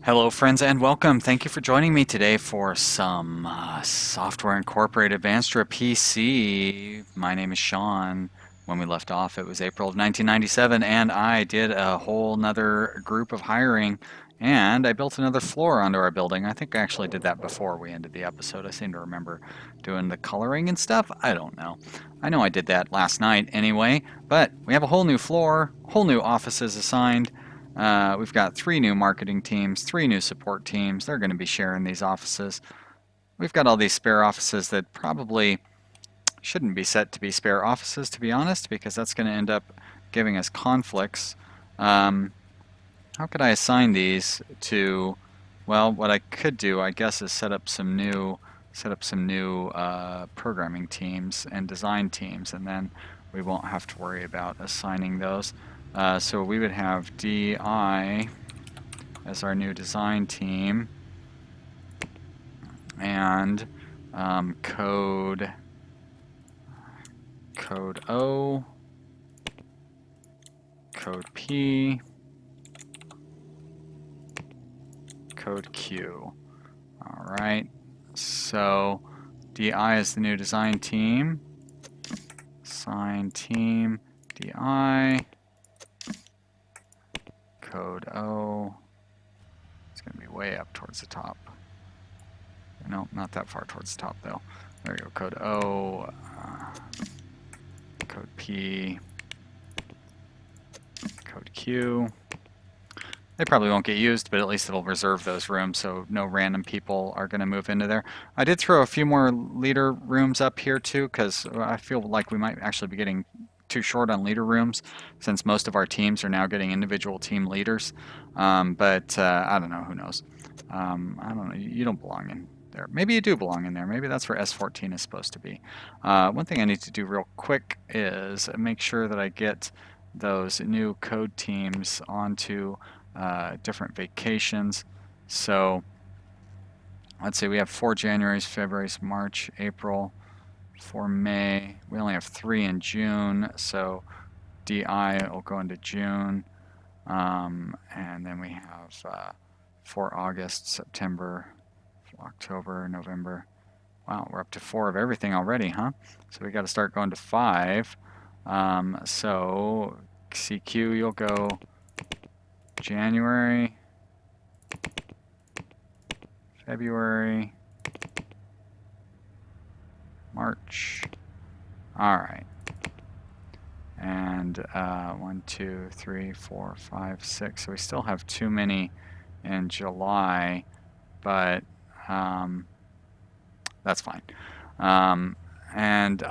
Hello, friends, and welcome. Thank you for joining me today for some Software Incorporated Vanstra PC. My name is Sean. When we left off, it was April of 1997, and I did a whole nother group of hiring, and I built another floor onto our building. I think I actually did that before we ended the episode. I seem to remember doing the coloring and stuff. I don't know. I know I did that last night anyway, but we have a whole new floor, whole new offices assigned. We've got 3 new marketing teams, 3 new support teams. They're going to be sharing these offices. We've got all these spare offices that probably shouldn't be set to be spare offices, to be honest, because that's going to end up giving us conflicts. How could I assign these to? Well, what I could do, I guess, is set up some new programming teams and design teams, and then we won't have to worry about assigning those. So we would have DI as our new design team, and code O, code P, code Q. All right, so DI is the new design team, assign team DI, code O. It's going to be way up towards the top. No, not that far towards the top though. There you go, code O, code P, code Q. They probably won't get used, but at least it'll reserve those rooms so no random people are going to move into there. I did throw a few more leader rooms up here too, because I feel like we might actually be getting too short on leader rooms since most of our teams are now getting individual team leaders. But I don't know, who knows. I don't know, you don't belong in there. Maybe you do belong in there. Maybe that's where S14 is supposed to be. One thing I need to do real quick is make sure that I get those new code teams onto different vacations. So let's see, we have 4 Januaries, February's, March, April, 4 May. We only have 3 in June, so DI will go into June. And then we have 4 August, September, October, November. Wow, we're up to 4 of everything already, huh? So we got to start going to 5. So CQ, you'll go January, February, March. All right. And 1, 2, 3, 4, 5, 6. So we still have too many in July, but that's fine. And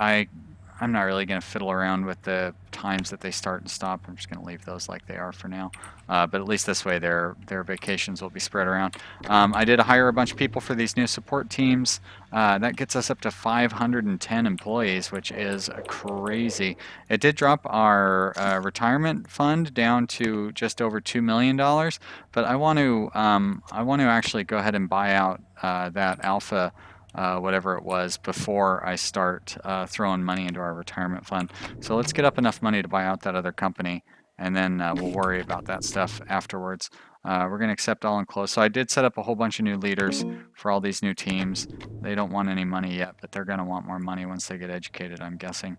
I'm not really going to fiddle around with the times that they start and stop. I'm just going to leave those like they are for now. But at least this way their vacations will be spread around. I did hire a bunch of people for these new support teams. That gets us up to 510 employees, which is crazy. It did drop our retirement fund down to just over $2 million, but I want to actually go ahead and buy out that alpha whatever it was before I start throwing money into our retirement fund. So let's get up enough money to buy out that other company, and then we'll worry about that stuff afterwards. We're going to accept all enclosed. So I did set up a whole bunch of new leaders for all these new teams. They don't want any money yet, but they're going to want more money once they get educated, I'm guessing.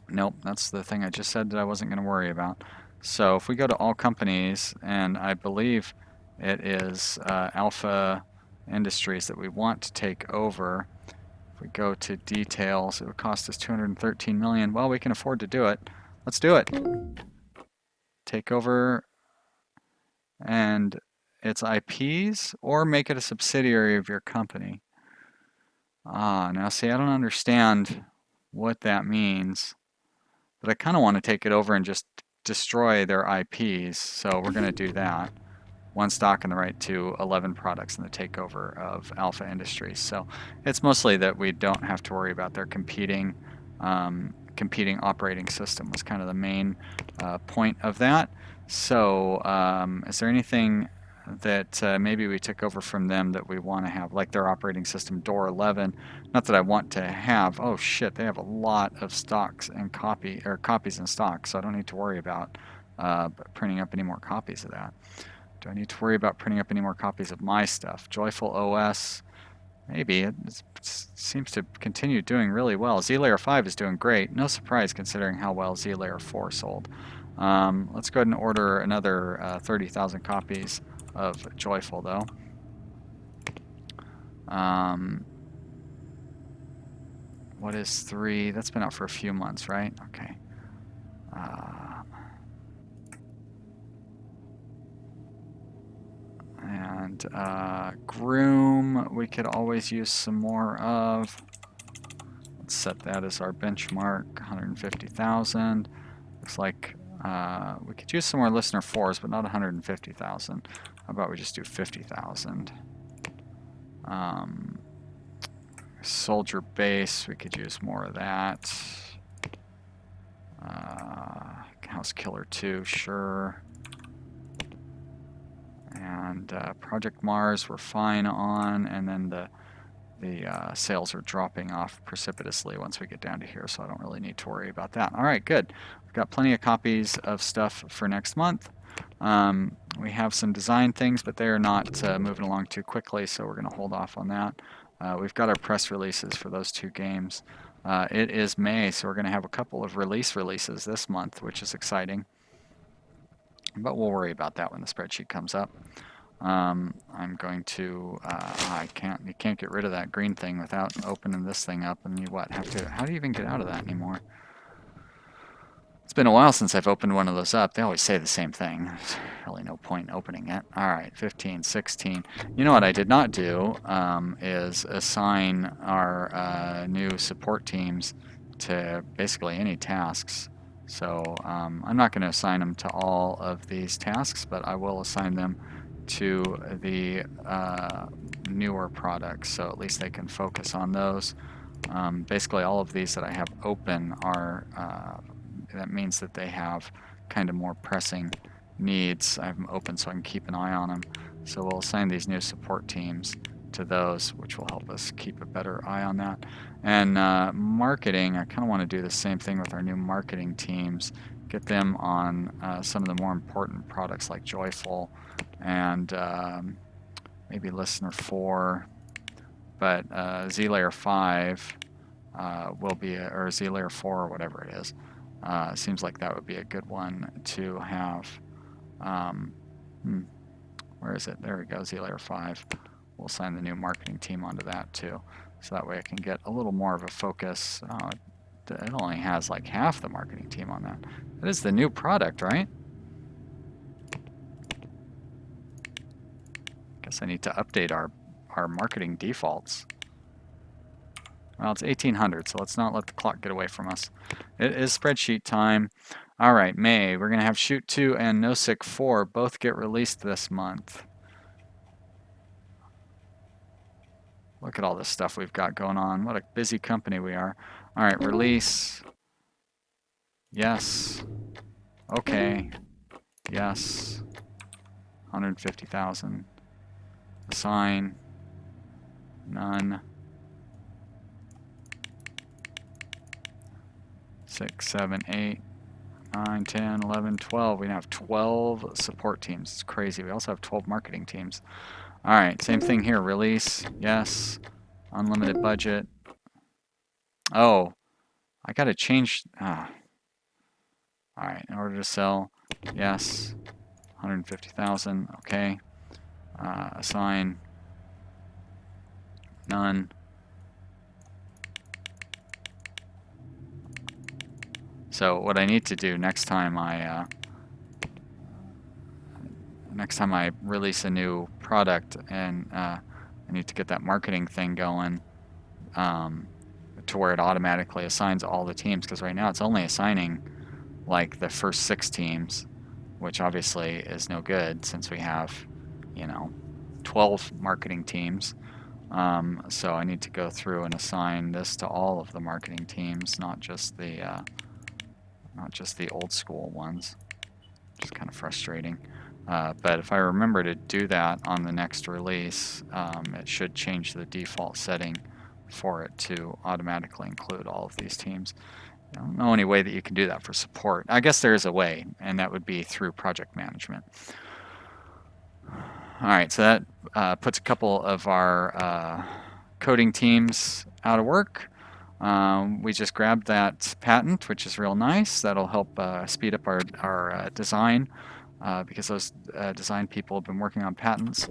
Nope, that's the thing I just said that I wasn't going to worry about. So if we go to all companies, and I believe it is Alpha Industries that we want to take over. If we go to details, it would cost us $213 million. Well, we can afford to do it. Let's do it. Take over and its IPs, or make it a subsidiary of your company. Now see, I don't understand what that means, but I kind of want to take it over and just destroy their IPs, so we're going to do that. 1 stock and the right to 11 products in the takeover of Alpha Industries. So it's mostly that we don't have to worry about their competing operating system was kind of the main point of that. So is there anything that maybe we took over from them that we want to have, like their operating system door 11? Not that I want to have. Oh shit, they have a lot of stocks and copies in stock, so I don't need to worry about printing up any more copies of that. Do I need to worry about printing up any more copies of my stuff? Joyful OS, maybe. It seems to continue doing really well. Z-Layer 5 is doing great. No surprise considering how well Z-Layer 4 sold. Let's go ahead and order another 30,000 copies of Joyful, though. What is 3? That's been out for a few months, right? Okay. And Groom, we could always use some more of. Let's set that as our benchmark, 150,000. Looks like we could use some more listener 4s, but not 150,000. How about we just do 50,000? Soldier base, we could use more of that. House Killer 2, sure. And Project Mars we're fine on, and then the sales are dropping off precipitously once we get down to here, so I don't really need to worry about that. All right, good. We've got plenty of copies of stuff for next month. We have some design things, but they're not moving along too quickly, so we're going to hold off on that. We've got our press releases for those 2 games. It is May, so we're going to have a couple of releases this month, which is exciting. But we'll worry about that when the spreadsheet comes up. I'm going to, you can't get rid of that green thing without opening this thing up, and you how do you even get out of that anymore? It's been a while since I've opened one of those up. They always say the same thing. There's really no point in opening it. All right, 15, 16. You know what I did not do is assign our new support teams to basically any tasks. So I'm not going to assign them to all of these tasks, but I will assign them to the newer products, so at least they can focus on those. Basically all of these that I have open are, that means that they have kind of more pressing needs. I have them open so I can keep an eye on them. So we'll assign these new support teams to those, which will help us keep a better eye on that. And marketing, I kind of want to do the same thing with our new marketing teams, get them on some of the more important products like Joyful and maybe Listener 4, but Z-Layer 5 will be, or Z-Layer 4 or whatever it is. Seems like that would be a good one to have. Where is it? There we go, Z-Layer 5. We'll assign the new marketing team onto that too. So that way I can get a little more of a focus. It only has like half the marketing team on that. That is the new product, right? Guess I need to update our marketing defaults. Well, it's 1800, so let's not let the clock get away from us. It is spreadsheet time. All right, May, we're going to have Shoot 2 and NoSick 4 both get released this month. Look at all this stuff we've got going on. What a busy company we are. All right, release. Yes. Okay. Yes. 150,000. Assign. None. 6, 7, 8, 9, 10, 11, 12. We now have 12 support teams. It's crazy. We also have 12 marketing teams. All right, same thing here. Release. Yes. Unlimited budget. Oh, I got to change. All right, in order to sell. Yes. 150,000. Okay. Assign. None. So what I need to do next time I release a new product, and I need to get that marketing thing going to where it automatically assigns all the teams, because right now it's only assigning like the first 6 teams, which obviously is no good since we have, 12 marketing teams. So I need to go through and assign this to all of the marketing teams, not just the old school ones, which is kind of frustrating. But if I remember to do that on the next release, it should change the default setting for it to automatically include all of these teams. I don't know any way that you can do that for support. I guess there is a way, and that would be through project management. All right, so that puts a couple of our coding teams out of work. We just grabbed that patent, which is real nice. That'll help speed up our design because those design people have been working on patents.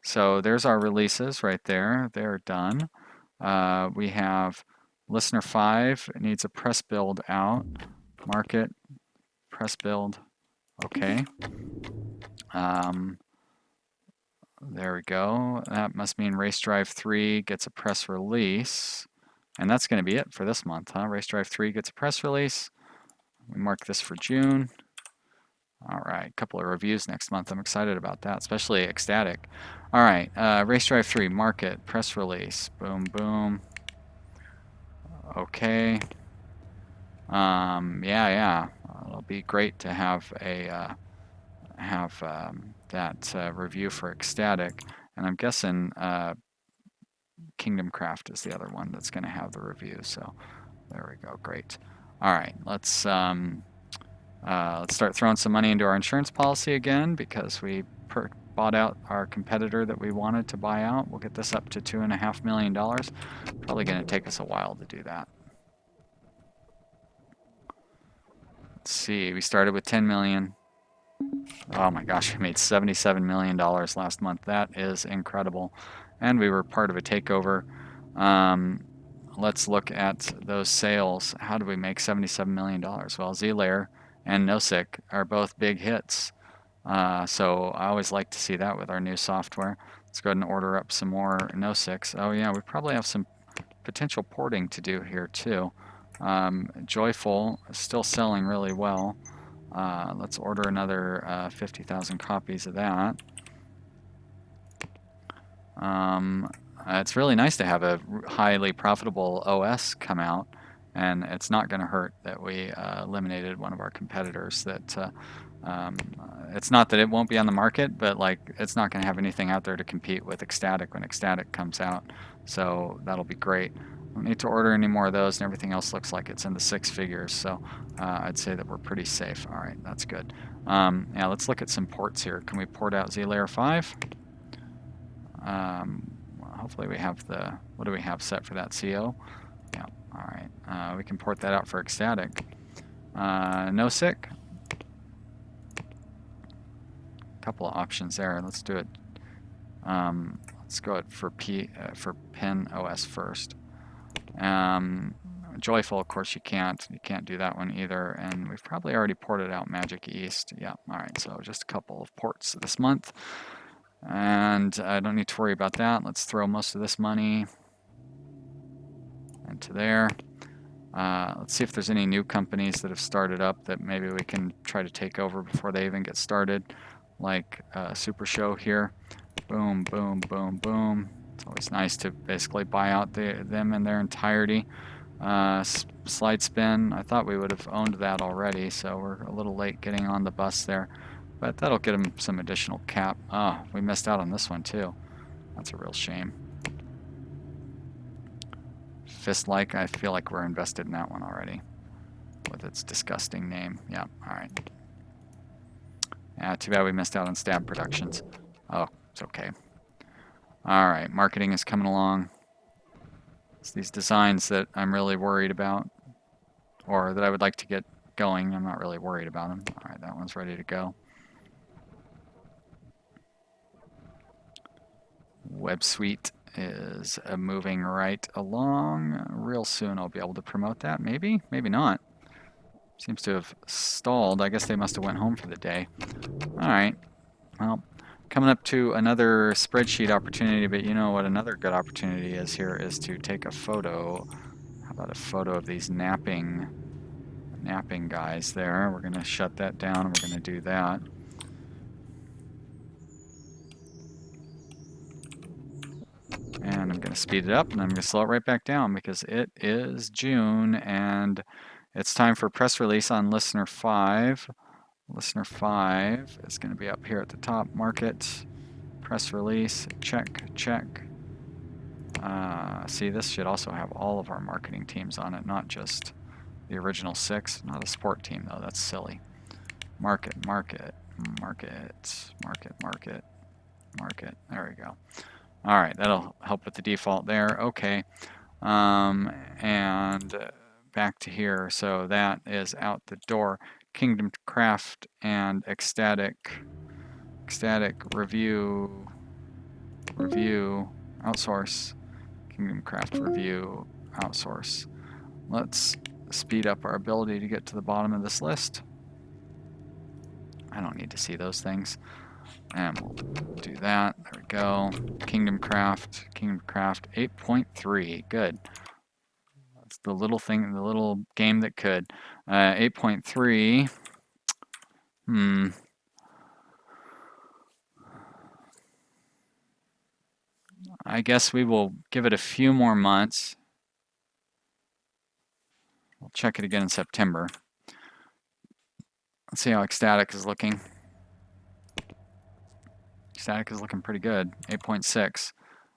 So there's our releases right there. They're done. We have listener 5 needs a press build out. Market, press build. Okay. There we go. That must mean Race Drive 3 gets a press release. And that's going to be it for this month, huh? Race Drive 3 gets a press release. We mark this for June. All right, a couple of reviews next month. I'm excited about that, especially Ecstatic. All right, Race Drive 3, market, press release. Boom, boom. Okay. Yeah. It'll be great to have a that review for Ecstatic, and I'm guessing Kingdom Craft is the other one that's going to have the review. So there we go. Great. All right, let's start throwing some money into our insurance policy again because we bought out our competitor that we wanted to buy out. We'll get this up to $2.5 million. Probably going to take us a while to do that. Let's see. We started with 10 million. Oh my gosh, we made $77 million last month. That is incredible. And we were part of a takeover. Let's look at those sales. How do we make $77 million? Well, Z-Layer and NoSick are both big hits. So I always like to see that with our new software. Let's go ahead and order up some more NoSicks. Oh yeah, we probably have some potential porting to do here too. Joyful is still selling really well. Let's order another 50,000 copies of that. It's really nice to have a highly profitable OS come out, and it's not going to hurt that we eliminated one of our competitors. That it's not that it won't be on the market, but like it's not going to have anything out there to compete with Ecstatic when Ecstatic comes out. So that'll be great. Don't need to order any more of those, and everything else looks like it's in the 6 figures. So I'd say that we're pretty safe. All right, that's good. Yeah, let's look at some ports here. Can we port out Z-Layer 5? Hopefully we have the, what do we have set for that CO? Yeah, all right. We can port that out for Ecstatic. NoSick. Couple of options there. Let's do it. Let's go for Pen OS first. Joyful, of course, you can't do that one either, and we've probably already ported out Magic East. Yeah, all right, so just a couple of ports this month, and I don't need to worry about that. Let's throw most of this money into there. Let's see if there's any new companies that have started up that maybe we can try to take over before they even get started, like Super Show here. Boom, boom, boom, boom. It's always nice to basically buy out them in their entirety. Slide Spin, I thought we would have owned that already, so we're a little late getting on the bus there. But that'll get them some additional cap. Oh, we missed out on this one too. That's a real shame. Fist-like, I feel like we're invested in that one already with its disgusting name. Yeah, all right. Yeah, too bad we missed out on Stab Productions. Oh, it's okay. All right, marketing is coming along. It's these designs that I'm really worried about, or that I would like to get going. I'm not really worried about them. All right, that one's ready to go. Web Suite is moving right along. Real soon I'll be able to promote that. Maybe, maybe not. Seems to have stalled. I guess they must have went home for the day. All right. Well, coming up to another spreadsheet opportunity, but you know what another good opportunity is here is to take a photo. How about a photo of these napping guys there? We're going to shut that down, and we're going to do that. And I'm going to speed it up, and I'm going to slow it right back down because it is June, and it's time for press release on Listener 5. Listener 5 is going to be up here at the top. Market, press release, check, check. See, this should also have all of our marketing teams on it, not just the original 6. Not a sport team, though. That's silly. Market, market, market. There we go. All right, that'll help with the default there. Okay. And back to here. So that is out the door. Kingdom Craft and ecstatic review, outsource. Kingdom Craft review, outsource. Let's speed up our ability to get to the bottom of this list. I don't need to see those things. And we'll do that. There we go. Kingdom Craft 8.3. Good. That's the little thing, the little game that could. 8.3. I guess we will give it a few more months. We'll check it again in September. Let's see how ecstatic is looking. Ecstatic is looking pretty good. 8.6,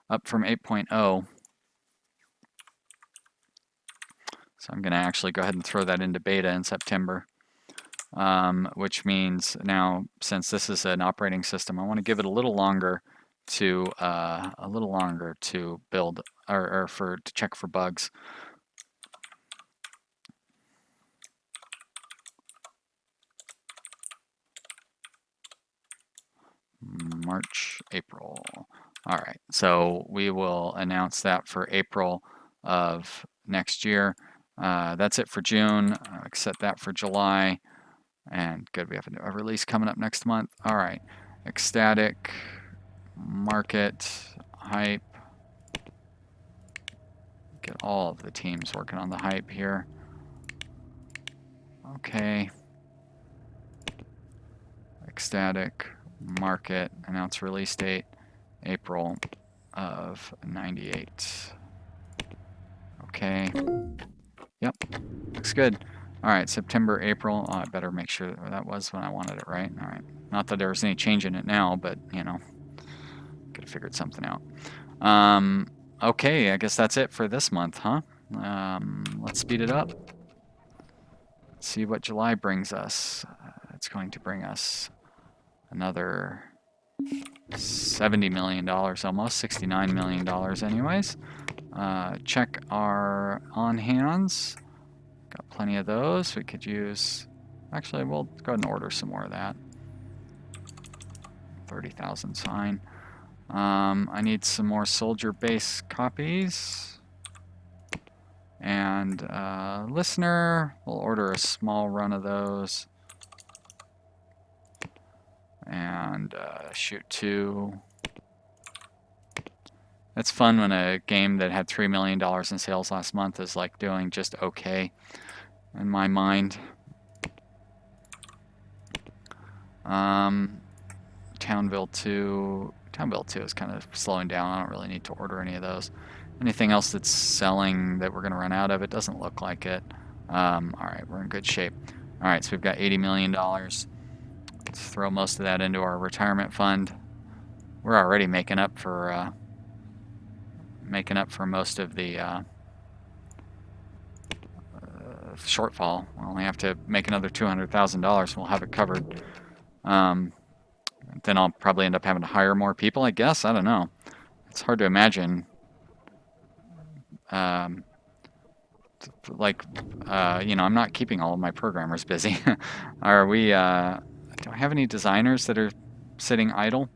up from 8.0. So I'm going to actually go ahead and throw that into beta in September, which means now, since this is an operating system, I want to give it a little longer to build or to check for bugs. March, April. All right, so we will announce that for April of next year. That's it for June. Set that for July. And good, we have a release coming up next month. All right, ecstatic, market, hype. Get all of the teams working on the hype here. Okay. Ecstatic, market, announce release date, April of 98. Okay. Yep, looks good. All right, September, April. Oh, I better make sure that was when I wanted it, right? All right. Not that there's any change in it now, but, you know, could have figured something out. Okay, I guess that's it for this month, huh? Let's speed it up. Let's see what July brings us. It's going to bring us another $70 million, almost $69 million anyways. Check our on-hands. Got plenty of those. We could use, actually, we'll go ahead and order some more of that. 30,000 sign. I need some more soldier base copies. And listener, we'll order a small run of those. And shoot 2. It's fun when a game that had $3 million in sales last month is like doing just okay in my mind. Townville 2 is kind of slowing down. I don't really need to order any of those. Anything else that's selling that we're going to run out of? It doesn't look like it. All right, we're in good shape. All right, so we've got $80 million. Let's throw most of that into our retirement fund. We're already making up for most of the shortfall. We'll only have to make another $200,000 and we'll have it covered. Then I'll probably end up having to hire more people, I guess. I don't know. It's hard to imagine. You know, I'm not keeping all of my programmers busy. Are we, do I have any designers that are sitting idle?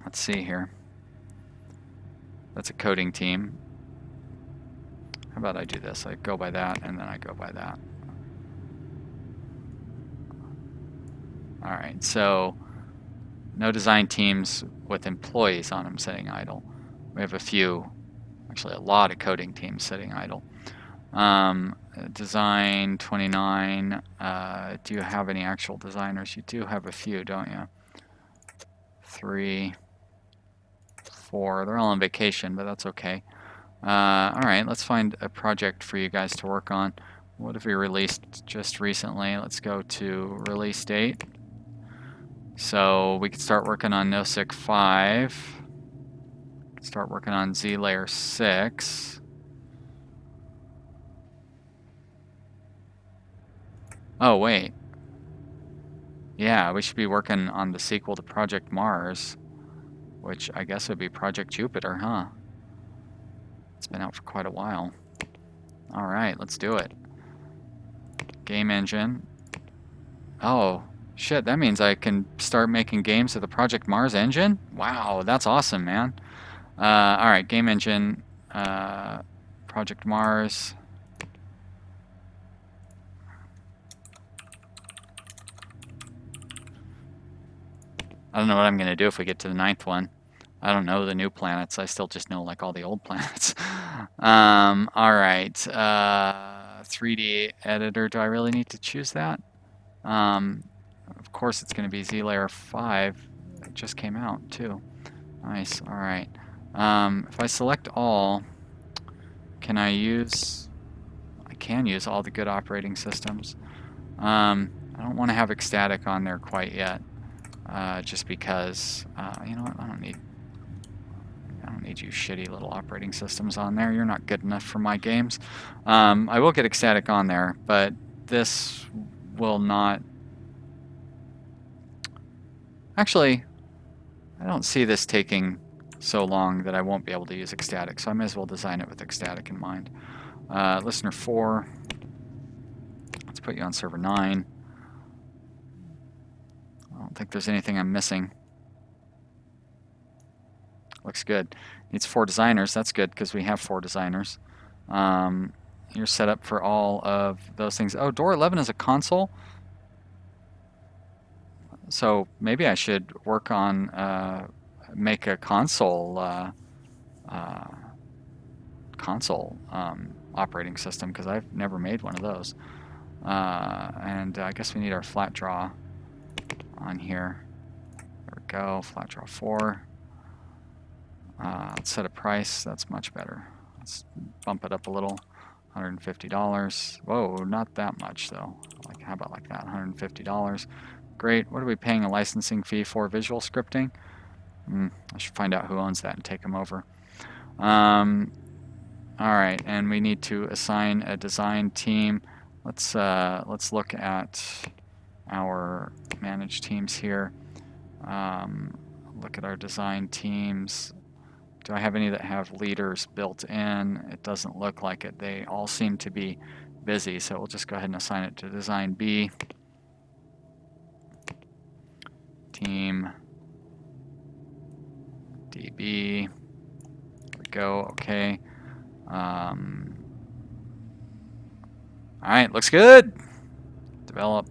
Let's see here. That's a coding team. How about I do this? I go by that, and then I go by that. All right, so no design teams with employees on them sitting idle. We have a few, actually a lot of coding teams sitting idle. Design 29. Do you have any actual designers? You do have a few, don't you? 3, 4. They're all on vacation, but that's okay. All right, let's find a project for you guys to work on. What have we released just recently? Let's go to release date. So we could start working on NoSig 5. Start working on Z layer 6. Oh, wait. Yeah, we should be working on the sequel to Project Mars, which I guess would be Project Jupiter, huh? It's been out for quite a while. All right, let's do it. Game engine. Oh, shit, that means I can start making games with the Project Mars engine? Wow, that's awesome, man. All right, game engine, Project Mars. I don't know what I'm going to do if we get to the 9th one. I don't know the new planets. I still just know like all the old planets. All right. 3D editor. Do I really need to choose that? Of course, it's going to be Z Layer 5. It just came out too. Nice. All right. If I select all, can I use? I can use all the good operating systems. I don't want to have ecstatic on there quite yet, just because you know what? I don't need you shitty little operating systems on there. You're not good enough for my games. I will get ecstatic on there, but this will not. Actually, I don't see this taking so long that I won't be able to use ecstatic, so I may as well design it with ecstatic in mind. Listener 4. Let's put you on server 9. I don't think there's anything I'm missing. Looks good. Needs 4 designers. That's good because we have 4 designers. You're set up for all of those things. Oh, door 11 is a console. So maybe I should work on make a console operating system because I've never made one of those. And I guess we need our flat draw on here. There we go. Flat draw 4. Let's set a price. That's much better. Let's bump it up a little. $150. Whoa, not that much though. Like, how about like that? $150. Great. What are we paying a licensing fee for? Visual scripting? I should find out who owns that and take them over. All right, and we need to assign a design team. Let's look at our managed teams here. Look at our design teams. Do I have any that have leaders built in? It doesn't look like it. They all seem to be busy, so we'll just go ahead and assign it to design B. Team DB. There we go. Okay. All right, looks good. Develop.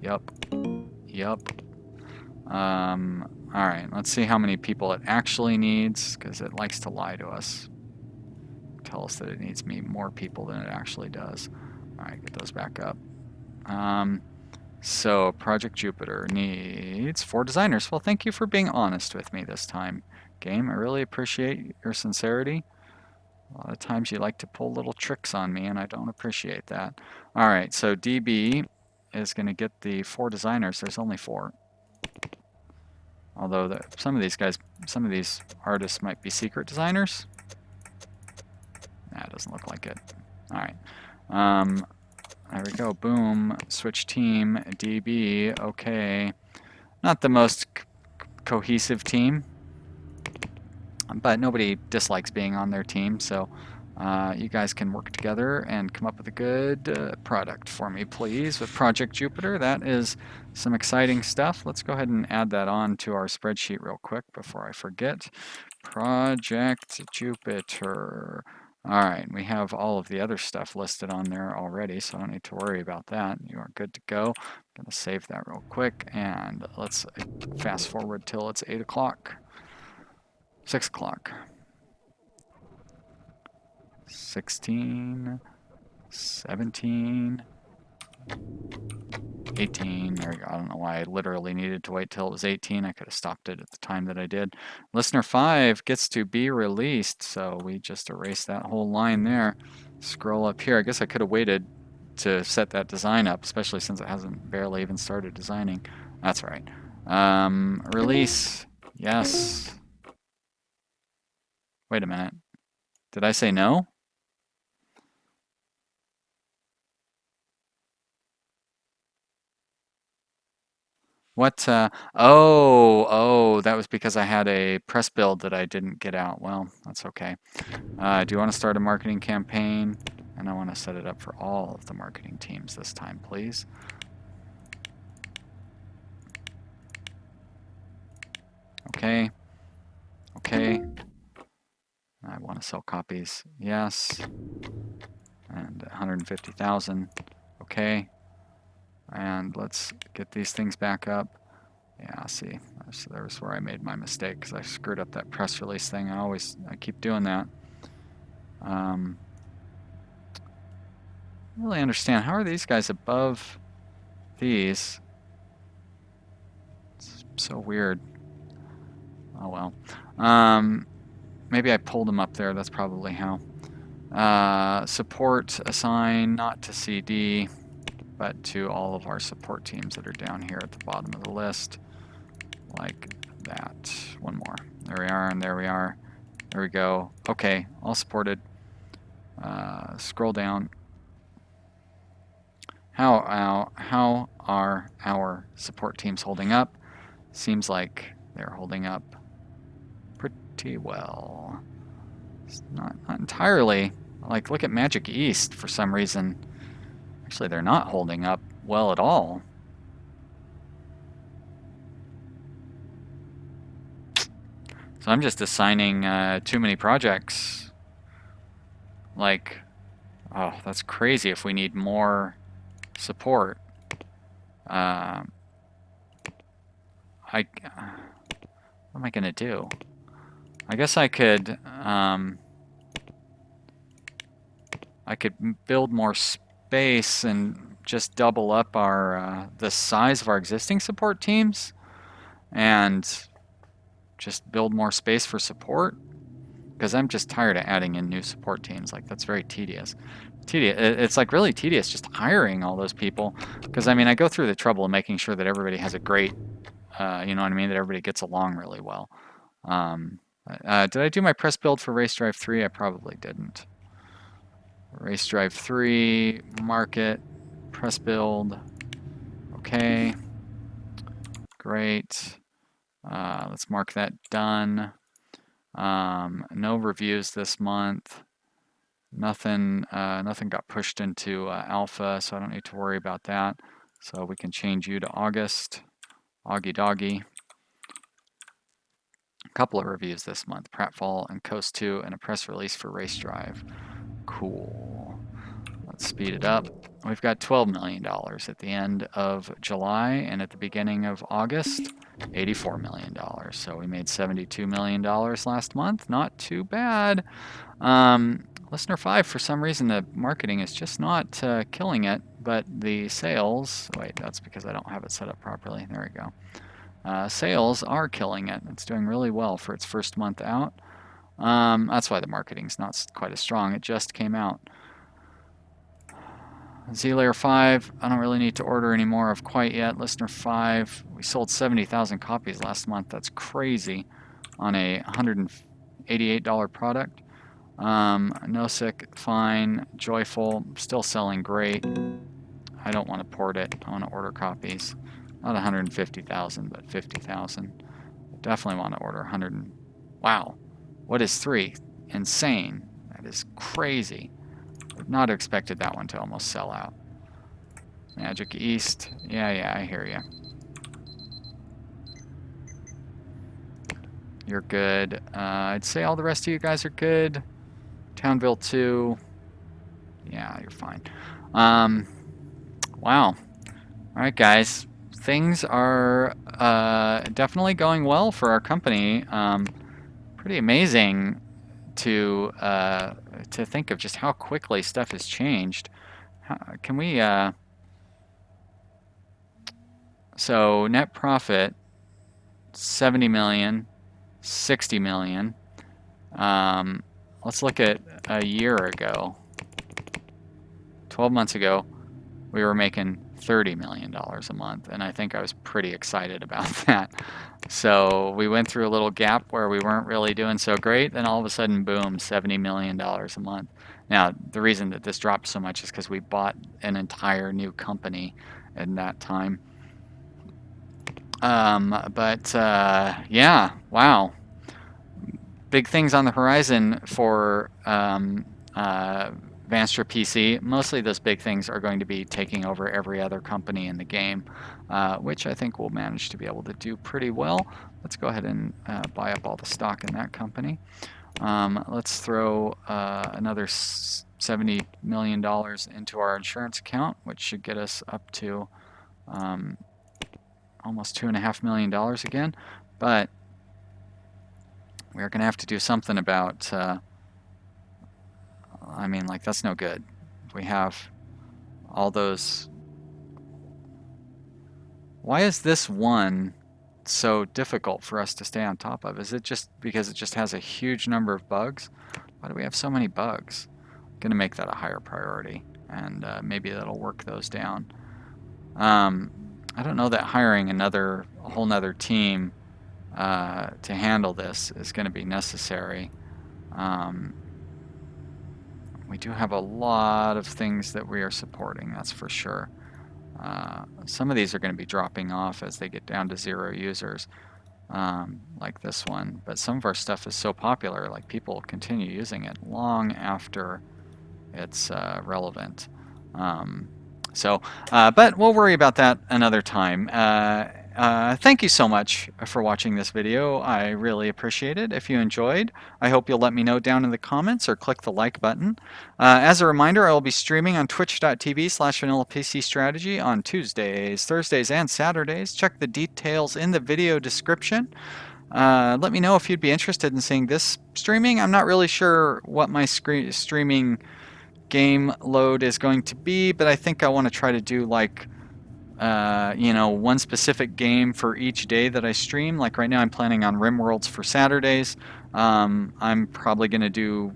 Yup. All right, let's see how many people it actually needs, because it likes to lie to us. Tell us that it needs more people than it actually does. All right, get those back up. So Project Jupiter needs 4 designers. Well, thank you for being honest with me this time, game. I really appreciate your sincerity. A lot of times you like to pull little tricks on me, and I don't appreciate that. All right, so DB is going to get the 4 designers. There's only 4. Although some of these artists might be secret designers. Nah, it doesn't look like it. All right. There we go. Boom. Switch team. DB. Okay. Not the most cohesive team, but nobody dislikes being on their team, so you guys can work together and come up with a good product for me, please, with Project Jupiter. That is some exciting stuff. Let's go ahead and add that on to our spreadsheet real quick before I forget. Project Jupiter. All right, we have all of the other stuff listed on there already, so I don't need to worry about that. You are good to go. I'm going to save that real quick, and let's fast forward till it's 8 o'clock. 6 o'clock. 16, 17, 18. There we go. I don't know why I literally needed to wait till it was 18. I could have stopped it at the time that I did. Listener 5 gets to be released, so we just erased that whole line there. Scroll up here. I guess I could have waited to set that design up, especially since it hasn't barely even started designing. That's right. Release. Yes. Wait a minute. Did I say no? What? Oh, that was because I had a press build that I didn't get out. Well, that's okay. Do you want to start a marketing campaign? And I want to set it up for all of the marketing teams this time, please. Okay. Okay. I want to sell copies. Yes. And 150,000. Okay. And let's get these things back up. Yeah, see, there's where I made my mistake because I screwed up that press release thing. I keep doing that. I don't really understand. How are these guys above these? It's so weird. Oh well. Maybe I pulled them up there. That's probably how. Support assign not to CD, but to all of our support teams that are down here at the bottom of the list. Like that. One more. There we are, and there we are. There we go. Okay, all supported. Scroll down. How are our support teams holding up? Seems like they're holding up pretty well. It's not entirely. Like, look at Magic East for some reason. Actually, they're not holding up well at all. So I'm just assigning too many projects. Like, oh, that's crazy if we need more support. What am I gonna do? I guess I could build more space and just double up our the size of our existing support teams and just build more space for support, because I'm just tired of adding in new support teams. Like, that's very tedious. It's like really tedious just hiring all those people, because I mean I go through the trouble of making sure that everybody has a great you know what I mean, that everybody gets along really well. Did I do my press build for Race Drive 3? I probably didn't. Race Drive 3, market, press build. Okay. Great. Let's mark that done. No reviews this month. Nothing got pushed into alpha, so I don't need to worry about that. So we can change you to August. Augie doggy. A couple of reviews this month. Pratfall and Coast 2 and a press release for Race Drive. Cool. Let's speed it up. We've got $12 million at the end of July, and at the beginning of August, $84 million. So we made $72 million last month. Not too bad. Listener 5, for some reason, the marketing is just not killing it, but the sales, wait, that's because I don't have it set up properly. There we go. Sales are killing it. It's doing really well for its first month out. That's why the marketing's not quite as strong. It just came out. Z-Layer 5, I don't really need to order any more of quite yet. Listener 5, we sold 70,000 copies last month. That's crazy on a $188 product. No sick, fine, joyful, still selling great. I don't want to port it. I want to order copies. Not 150,000, but 50,000. Definitely want to order 100. Wow. What is 3? Insane. That is crazy. Would not have expected that one to almost sell out. Magic East. Yeah, I hear you. You're good. I'd say all the rest of you guys are good. Townville 2. Yeah, you're fine. Wow. All right, guys. Things are definitely going well for our company. Pretty amazing to think of just how quickly stuff has changed. Can we? So net profit, 70 million, 60 million. Let's look at a year ago. 12 months ago, we were making $30 million a month, and I think I was pretty excited about that. So we went through a little gap where we weren't really doing so great, then all of a sudden, boom, $70 million a month. Now, the reason that this dropped so much is because we bought an entire new company in that time. Yeah, wow. Big things on the horizon for Vanstra PC. Mostly those big things are going to be taking over every other company in the game, which I think we'll manage to be able to do pretty well. Let's go ahead and buy up all the stock in that company. Let's throw another $70 million into our insurance account, which should get us up to almost $2.5 million again. But we're going to have to do something about, I mean, like, that's no good. We have all those. Why is this one so difficult for us to stay on top of? Is it just because it just has a huge number of bugs? Why do we have so many bugs? I'm going to make that a higher priority, and maybe that'll work those down. I don't know that hiring a whole nother team to handle this is going to be necessary. We do have a lot of things that we are supporting, that's for sure. Some of these are going to be dropping off as they get down to 0 users, like this one. But some of our stuff is so popular, like people continue using it long after it's relevant. But we'll worry about that another time. Thank you so much for watching this video. I really appreciate it. If you enjoyed, I hope you'll let me know down in the comments or click the like button. As a reminder, I will be streaming on twitch.tv/vanillapcstrategy on Tuesdays, Thursdays, and Saturdays. Check the details in the video description. Let me know if you'd be interested in seeing this streaming. I'm not really sure what my streaming game load is going to be, but I think I want to try to do like one specific game for each day that I stream. Like right now I'm planning on RimWorlds for Saturdays. I'm probably going to do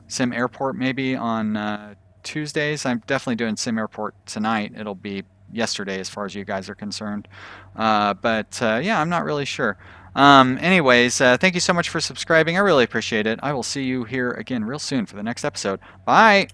Sim Airport maybe on Tuesdays. I'm definitely doing Sim Airport tonight. It'll be yesterday as far as you guys are concerned. Yeah, I'm not really sure. Anyways, thank you so much for subscribing. I really appreciate it. I will see you here again real soon for the next episode. Bye!